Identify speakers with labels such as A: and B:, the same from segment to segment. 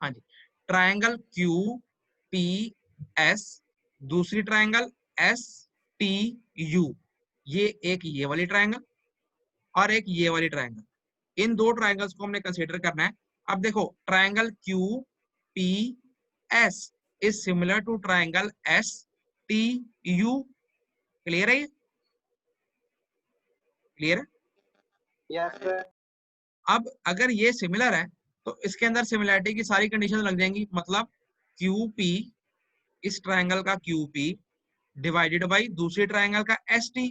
A: हाँ जी, triangle Q P S, दूसरी triangle S T U, ये एक ये वाली ट्रायंगल और एक ये वाली ट्रायंगल, इन दो ट्रायंगल्स को हमने कंसीडर करना है। अब देखो triangle Q P S is similar to triangle S T U. Clear है? क्लियर है?
B: Yes sir.
A: अब अगर ये सिमिलर है तो इसके अंदर सिमिलरिटी की सारी कंडीशन लग जाएंगी, मतलब क्यू पी, इस ट्रायंगल का क्यू पी डिवाइडेड बाई दूसरी ट्रायंगल का S T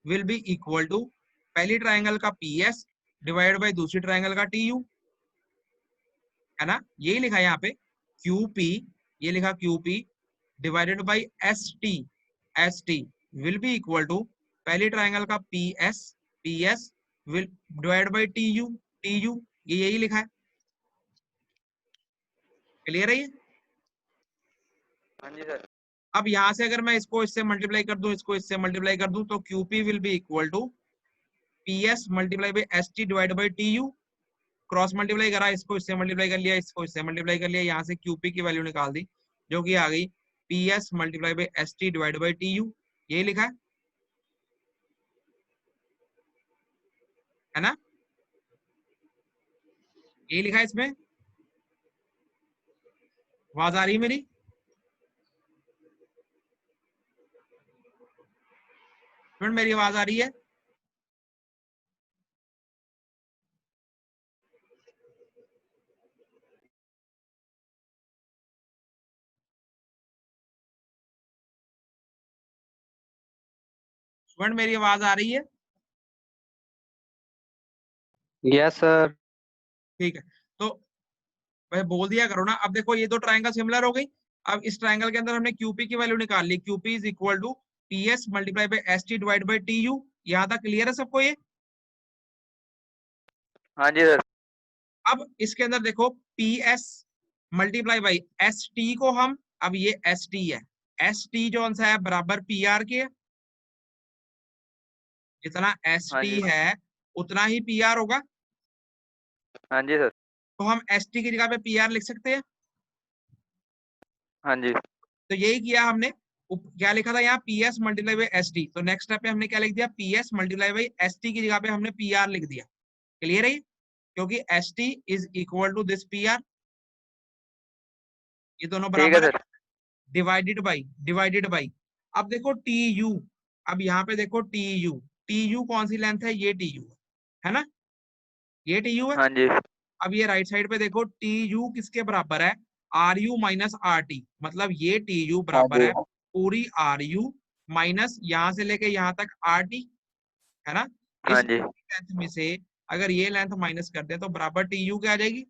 A: will be equal to पहली ट्रायंगल का पी एस डिवाइडेड बाई दूसरी ट्रायंगल का टी यू, है ना? यही लिखा है यहाँ पे क्यू पी, ये लिखा Q P divided by S T will be equal to पहली ट्रायंगल का P S will divide by T U, ये यही लिखा है। क्लियर है ये?
B: हाँ जी सर।
A: अब यहां से अगर मैं इसको इससे मल्टीप्लाई कर दूं, इसको इससे मल्टीप्लाई कर दूं, तो Q P will be equal to P S multiply by S T divide by T U, cross multiply करा, इसको इससे मल्टीप्लाई कर लिया, इसको इससे मल्टीप्लाई कर लिया, यहाँ से क्यूपी की वैल्यू निकाल दी जो कि आ गई P S multiply by S T divide by T you, यही लिखा है ना? यही लिखा है इसमें। आवाज आ रही है मेरी? मेरी आवाज आ रही है? स्टूडेंट मेरी आवाज आ रही है?
B: Yes sir.
A: ठीक है, तो वह बोल दिया करो ना। अब देखो ये दो ट्रायंगल सिमिलर हो गई। अब इस ट्रायंगल के अंदर हमने क्यूपी की वैल्यू निकाल ली, QP is equal to P S multiply by S T divide by T U. यहाँ तक क्लियर है सबको ये?
B: हाँ जी सर।
A: अब इसके अंदर देखो P S multiply by S T को हम, अब ये एस टी है, एस टी जो सा है बराबर पी आर के है, जितना एस
B: हाँ
A: टी
B: जी।
A: है उतना ही पी आर होगा।
B: हाँ जी सर।
A: तो हम एस टी की जगह पे पी आर लिख सकते हैं।
B: हाँ जी।
A: तो यही किया हमने। क्या लिखा था यहाँ? P S multiply by S T. तो नेक्स्ट स्टेप पे हमने क्या लिख दिया? P S multiply by S T की जगह पे हमने पी आर लिख दिया। क्लियर है ये? क्योंकि S T is equal to this P R, ये दोनों
B: ठीक है
A: बराबर है।
B: सर।
A: डिवाइडेड बाई अब देखो टी यू, अब यहाँ पे देखो टी यू कौन सी लेंथ है? ये टी यू है ना, ये टी यू है।
B: हाँ जी।
A: अब ये राइट साइड पे देखो टी यू किसके बराबर है? R U minus R T, मतलब ये टी यू
B: हाँ
A: बराबर
B: जी।
A: है पूरी आर यू माइनस यहाँ से लेके यहाँ तक आर टी, है ना?
B: हाँ
A: इस
B: जी।
A: लेंथ में से अगर ये लेंथ माइनस कर दे तो बराबर टी यू क्या आ जाएगी?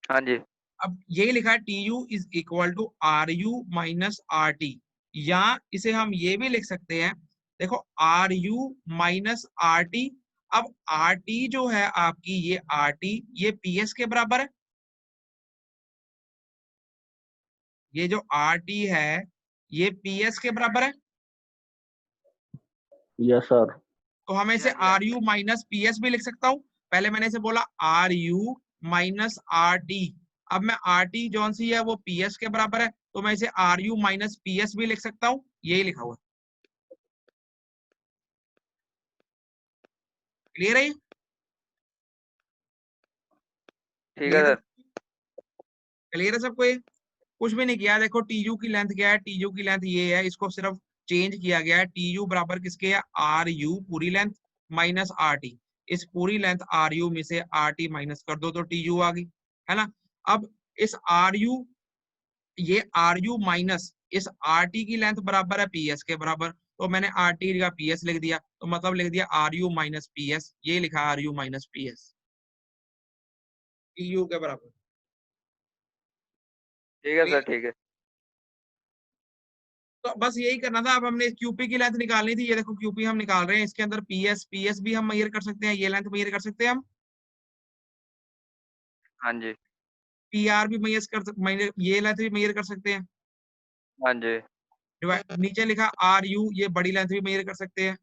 B: हाँ जी।
A: अब यही लिखा है T U is equal to R U minus R T, या इसे हम ये भी लिख सकते हैं, देखो R U minus R T. अब आर टी जो है आपकी, ये आर टी ये पी एस के बराबर है। ये जो आर टी है ये पी एस के बराबर है।
C: Yes sir.
A: तो हम इसे R U minus P S भी लिख सकता हूँ। पहले मैंने इसे बोला R U minus R T, अब मैं आर टी जौन सी है वो पी एस के बराबर है, तो मैं इसे R U minus P S भी लिख सकता हूँ, यही लिखा हुआ। क्लियर है?
B: ठीक है
A: क्लियर है?
B: सर।
A: क्लियर है सबको? ये कुछ भी नहीं किया। देखो टी यू की लेंथ क्या है? टी यू की लेंथ ये है, इसको सिर्फ चेंज किया गया है। टी यू बराबर किसके है? आर यू पूरी लेंथ माइनस आर टी। इस पूरी लेंथ आर यू में से आर टी माइनस कर दो तो टी यू आ गई, है ना? अब इस आर यू, ये आर यू माइनस इस आर टी की लेंथ बराबर है पी एस के बराबर, तो मैंने आर टी का पी एस लिख दिया, तो मतलब लिख दिया R U minus P S, ये लिखा R U minus P S, T U के बराबर।
B: ठीक है सर। ठीक है।
A: तो बस यही करना था। अब हमने क्यूपी की लेंथ निकालनी थी, ये देखो क्यूपी हम निकाल रहे हैं, इसके अंदर पीएस भी हम मेजर कर सकते हैं, ये लेंथ मेजर कर सकते हैं हम,
B: हाँ जी।
A: पीआर भी ये लेंथ भी मेजर कर सकते हैं।
B: हाँ जी।
A: नीचे लिखा आर यू, ये बड़ी लेंथ भी मेजर कर सकते हैं।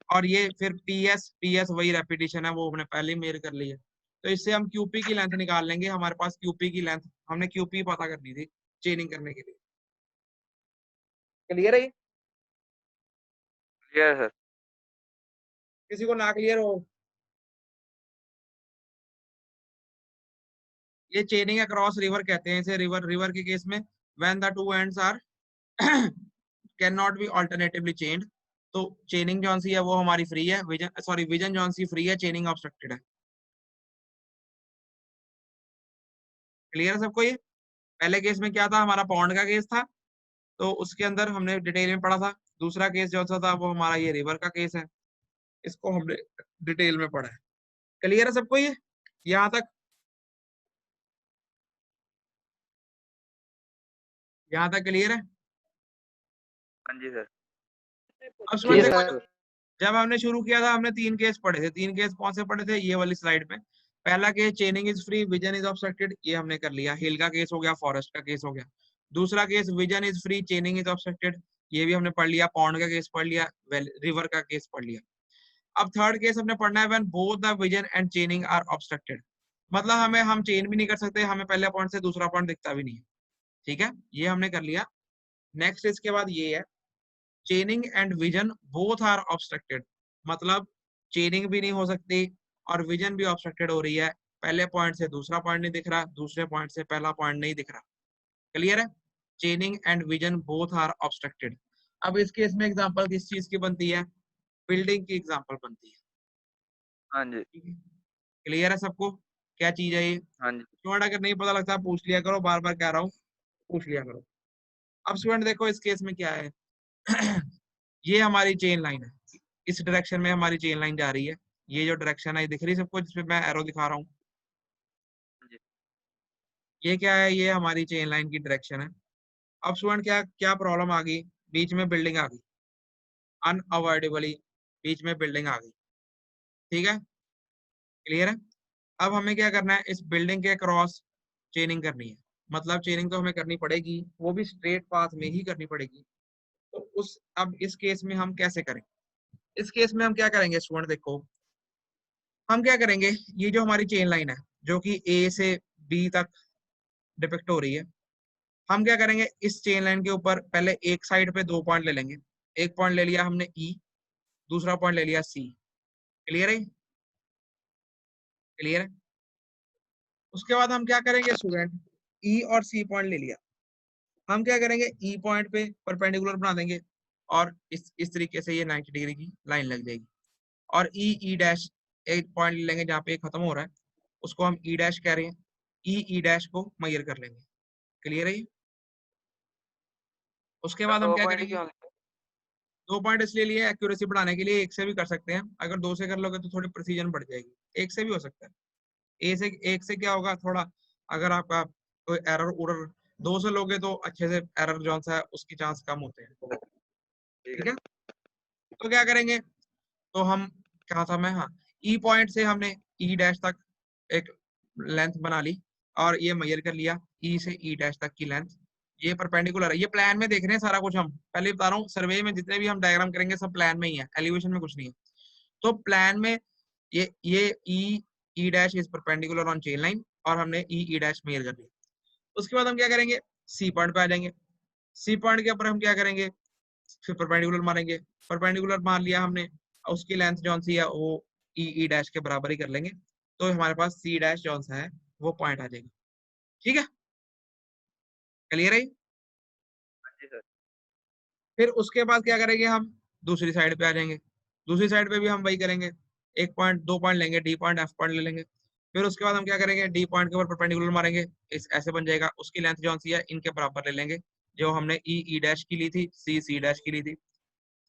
A: और ये फिर पीएस वही रेपिटेशन है, वो हमने पहले ही मेजर कर लिया। तो इससे हम QP की लेंथ निकाल लेंगे। हमारे पास QP की लेंथ, हमने QP पता करनी थी चेनिंग करने के लिए। क्लियर है?
B: Clear sir.
A: किसी को ना क्लियर हो? ये चेनिंग अक्रॉस रिवर कहते हैं इसे। रिवर के केस में when the two ends are can not be alternatively chained, तो चेनिंग जौन सी है वो हमारी फ्री है, विजन जौन सी फ्री है, चेनिंग ऑब्स्ट्रक्टेड है। क्लियर है सबको? ये पहले केस में क्या था, हमारा पॉन्ड का केस था, तो उसके अंदर हमने डिटेल में पढ़ा था। दूसरा केस जो सा था वो हमारा ये रिवर का केस है, इसको हमने डिटेल में पढ़ा है। क्लियर है सबको ये यहाँ तक? यहाँ तक क्लियर है?
B: हाँ जी सर।
A: अब स्टूडेंट
B: यस
A: देखो,
B: सर।
A: जब हमने शुरू किया था हमने 3 केस पढ़े थे। 3 केस कौन से पढ़े थे ये वाली स्लाइड में? पहला case चेनिंग is free, vision is obstructed, ये हमने कर लिया। हिल का केस हो गया, फॉरेस्ट का केस हो गया। दूसरा case vision is free, चेनिंग is obstructed, ये भी हमने पढ़ लिया। पॉन्ड का केस पढ़ लिया, रिवर का केस पढ़ लिया। अब थर्ड केस हमने पढ़ना है when both the vision and chaining are obstructed, मतलब हम चेन भी नहीं कर सकते, हमें पहले पॉइंट से दूसरा पॉइंट दिखता भी नहीं है। ठीक है, ये हमने कर लिया। नेक्स्ट इसके बाद ये है chaining and vision both are obstructed, मतलब चेनिंग भी नहीं हो सकती और विजन भी ऑब्स्ट्रक्टेड हो रही है। पहले पॉइंट से दूसरा पॉइंट नहीं दिख रहा, दूसरे पॉइंट से पहला पॉइंट नहीं दिख रहा। क्लियर है? Chaining and vision both are obstructed. अब इस केस में एग्जांपल किस चीज की बनती है? बिल्डिंग की एग्जांपल बनती है।
B: हाँ जी।
A: क्लियर है सबको क्या चीज है ये?
B: हाँ जी।
A: स्टूडेंट अगर नहीं पता लगता पूछ लिया करो, बार बार कह रहा हूँ, पूछ लिया करो। अब स्टूडेंट देखो इस केस में क्या है ये हमारी चेन लाइन है, इस डायरेक्शन में हमारी चेन लाइन जा रही है। ये जो डायरेक्शन है दिख रही है सबको, जिसपे मैं एरो दिखा रहा हूँ?
B: हाँ जी।
A: ये क्या है? ये हमारी चेन लाइन की डायरेक्शन है। अब स्टूडेंट क्या क्या प्रॉब्लम आ गई? बीच में बिल्डिंग आ गई, अनअवॉइडेबली बीच में बिल्डिंग आ गई। ठीक है, क्लियर है? अब हमें क्या करना है, इस बिल्डिंग के क्रॉस चेनिंग करनी है। मतलब चेनिंग तो हमें करनी पड़ेगी, वो भी स्ट्रेट पाथ में ही करनी पड़ेगी। तो उस अब इस केस में हम कैसे करें? इस केस में हम क्या करेंगे स्टूडेंट देखो, हम क्या करेंगे, ये जो हमारी चेन लाइन है जो कि ए से बी तक डिपिक्ट हो रही है, हम क्या करेंगे इस चेन लाइन के ऊपर पहले एक साइड पे 2 पॉइंट ले लेंगे। एक पॉइंट ले लिया हमने ई, दूसरा पॉइंट ले लिया सी। क्लियर है? क्लियर है? उसके बाद हम क्या करेंगे स्टूडेंट, ई और सी पॉइंट ले लिया, हम क्या करेंगे ई पॉइंट पे परपेंडिकुलर बना देंगे और इस तरीके से ये 90 डिग्री की लाइन लग जाएगी। और ई डैश एक पॉइंट ले लेंगे जहाँ पे खत्म हो रहा है, उसको हम ई डैश कह रहे हैं। ई डैश को मेजर कर लेंगे। क्लियर है? उसके
B: सर
A: बाद हम
B: दो
A: क्या
B: पॉइंट
A: करेंगे,
B: क्यों?
A: 2 पॉइंट इसलिए लिए एक्यूरेसी बढ़ाने के लिए, एक से भी कर सकते हैं। अगर 2 से कर लोगे तो थोड़ी प्रिसीजन बढ़ जाएगी, एक से भी हो सकता है। एक से क्या होगा, थोड़ा अगर आपका कोई एरर उरर 2 से लोगे तो अच्छे से एरर जो सा है उसकी चांस कम होते हैं।
B: ठीक
A: ठीक
B: है।
A: है, तो क्या करेंगे, तो हम कहा था मैं, हाँ, ई पॉइंट से हमने ई डैश तक एक लेंथ बना ली और ये मेजर कर लिया ई से ई डैश तक की लेंथ। ये परपेंडिकुलर है, ये प्लान में देख रहे हैं सारा कुछ। हम पहले ही बता रहा हूँ, सर्वे में जितने भी हम डायग्राम करेंगे सब प्लान में ही है, एलिवेशन में कुछ नहीं है। तो प्लान में ये ई dash is perpendicular on chain line और हमने ई डैश मेजर कर लिया। उसके बाद हम क्या करेंगे, सी पॉइंट पे आ जाएंगे। सी पॉइंट के ऊपर हम क्या करेंगे, फिर परपेंडिकुलर मारेंगे। परपेंडिकुलर मार लिया हमने, उसकी लेंथ जौन सी है वो ई डैश के बराबर ही कर लेंगे, तो हमारे पास सी डैश जौन सा है वो पॉइंट आ जाएगा। ठीक है, क्लियर है?
B: हाँ जी सर।
A: फिर उसके बाद क्या करेंगे, हम दूसरी साइड पे आ जाएंगे। दूसरी साइड पे भी हम वही करेंगे, एक पॉइंट 2 पॉइंट लेंगे, डी पॉइंट एफ पॉइंट ले लेंगे। फिर उसके बाद हम क्या करेंगे, डी पॉइंट के ऊपर परपेंडिकुलर मारेंगे, इस ऐसे बन जाएगा। उसकी लेंथ जौन सी है इनके बराबर ले लेंगे, जो हमने ई डैश की ली थी, सी डैश की ली थी,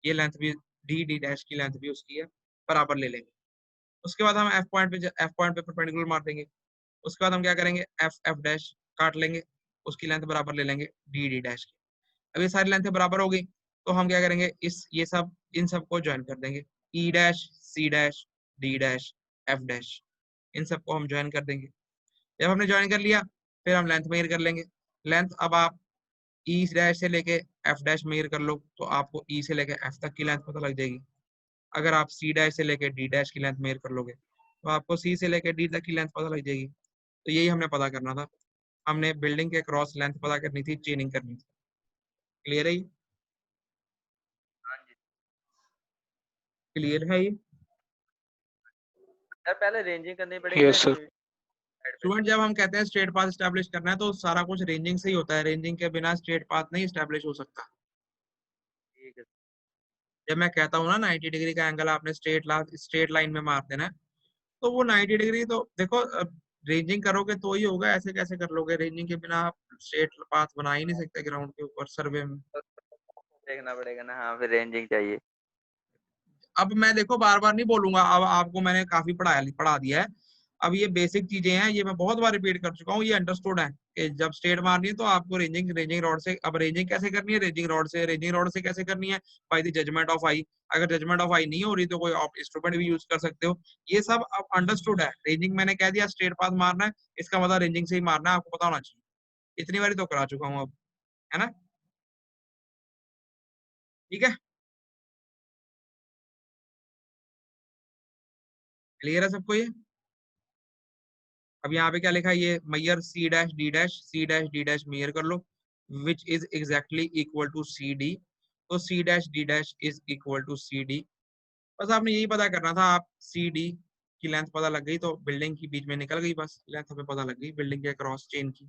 A: ये लेंथ भी डी डैश की लेंथ भी उसकी है, बराबर ले लेंगे। उसके बाद हम एफ पॉइंट पे परपेंडिकुलर मार देंगे। उसके बाद हम क्या करेंगे, एफ डैश काट लेंगे, उसकी लेंथ बराबर ले लेंगे डी डैश की। अब ये सारी लेंथ बराबर हो गई, तो हम क्या करेंगे, इस ये सब इन सबको ज्वाइन कर देंगे, E dash, C dash, D dash, F dash, इन सबको हम ज्वाइन कर देंगे। जब हमने ज्वाइन कर लिया फिर हम लेंथ मेजर कर लेंगे। लेंथ अब आप ई डैश से लेके एफ डैश मेजर कर लो तो आपको ई से लेके एफ तक की लेंथ पता लग जाएगी। अगर आप सी डैश से लेके डी डैश की लेंथ मेजर कर लोगे तो आपको सी से लेकर डी तक की लेंथ पता लग जाएगी। तो यही हमने पता करना था, हमने बिल्डिंग के क्रॉस लेंथ पता करनी थी, चेनिंग करनी थी। क्लियर है ये?
B: हाँ जी।
A: क्लियर है ये?
B: यार पहले रेंजिंग करनी पड़ेगी ना
C: यस सर।
B: स्ट्रेट साइड पे।
A: स्टूडेंट, जब हम कहते हैं स्ट्रेट पाथ स्टैब्लिश करना है तो सारा कुछ रेंजिंग से ही होता है, रेंजिंग के बिना स्ट्रेट पाथ नहीं स्टैब्लिश हो सकता।
B: ठीक है।
A: जब मैं कहता हूँ ना 90 डिग्री का एंगल आपने स्ट्रेट लाइन में मार देना है, तो वो 90 डिग्री तो देखो, रेंजिंग करोगे तो ही होगा, ऐसे कैसे कर लोगे? रेंजिंग के बिना आप स्ट्रेट पाथ बना ही नहीं सकते ग्राउंड के ऊपर सर्वे में।
B: तो देखना पड़ेगा ना, हाँ फिर रेंजिंग चाहिए।
A: अब मैं देखो बार बार नहीं बोलूंगा, अब आपको मैंने काफी पढ़ा दिया है। अब ये बेसिक चीजें हैं, ये मैं बहुत बार रिपीट कर चुका हूँ, ये अंडरस्टूड है कि जब स्ट्रेट मारनी है तो आपको रेंजिंग रेंजिंग रॉड से, अब रेंजिंग कैसे करनी है? रेंजिंग रॉड से कैसे करनी है? बाय द जजमेंट ऑफ आई। अगर जजमेंट ऑफ आई नहीं हो रही तो कोई आप इंस्ट्रूमेंट भी यूज कर सकते हो। ये सब अब अंडरस्टूड है। रेंजिंग मैंने कह दिया स्ट्रेट पाथ मारना है, इसका मतलब रेंजिंग से ही मारना है, आपको पता होना चाहिए। इतनी बारी तो करा चुका हूँ अब, है ना? ठीक है, क्लियर है सबको ये? अब यहाँ पे क्या लिखा है? ये mirror C dash D dash, C dash D dash mirror कर लो, which is exactly equal to C D. तो C dash D dash is equal to C D. बस आपने यही पता करना था। आप सी डी की लेंथ पता लग गई तो बिल्डिंग की बीच में निकल गई, बस लेंथ हमें पता लग गई बिल्डिंग के क्रॉस चेन की।